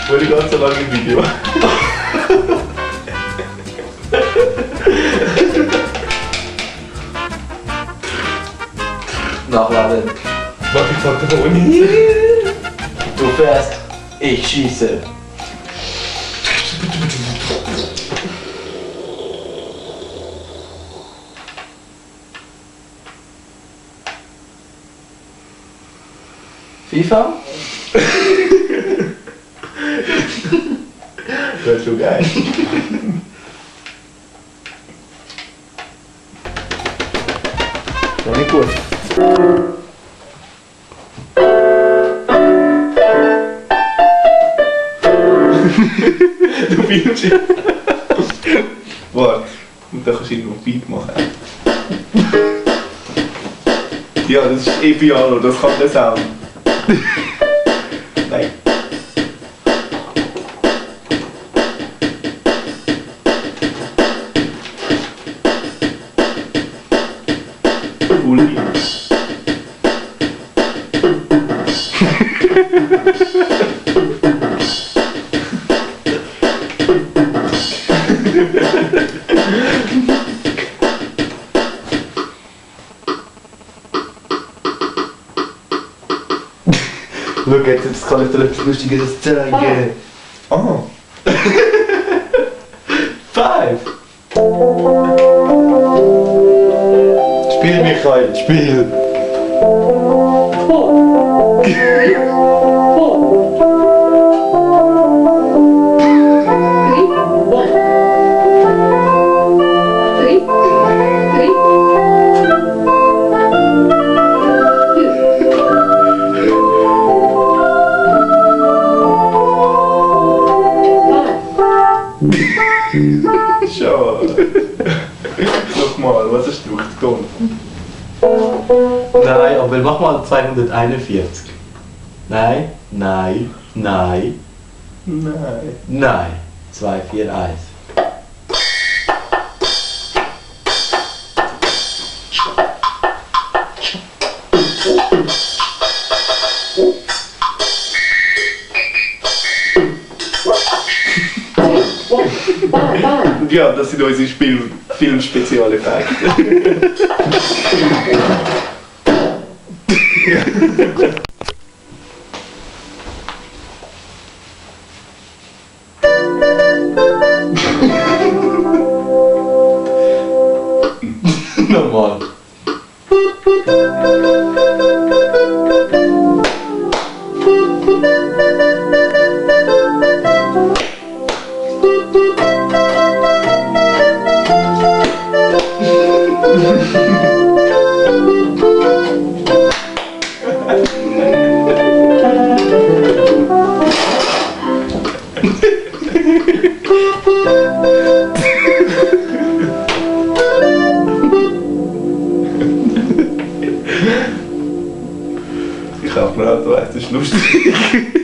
Wurde ganz so lange im Video. Nachladen. Warte, ich sag das auch nicht. Du fährst, ich schieße. FIFA? Das ist schon geil. Noch nicht gut. Du filmst ihn. Warte, und dann kannst du ihn noch Beat machen. Ja, das ist Piano, das kann der Sound. Nein. Cool Beat. Schau jetzt kann ich dir etwas Lustiges zeigen. Oh. 5. Spiel, Michael, spiel. Schade. Nochmal, was hast du getan? Nein, aber mach mal 241. Nein, nein, nein, Nein. nein. 241. Ja, das sind unsere Filmspezialeffekte. Nochmal. Ich hab mir auch gedacht, das ist lustig.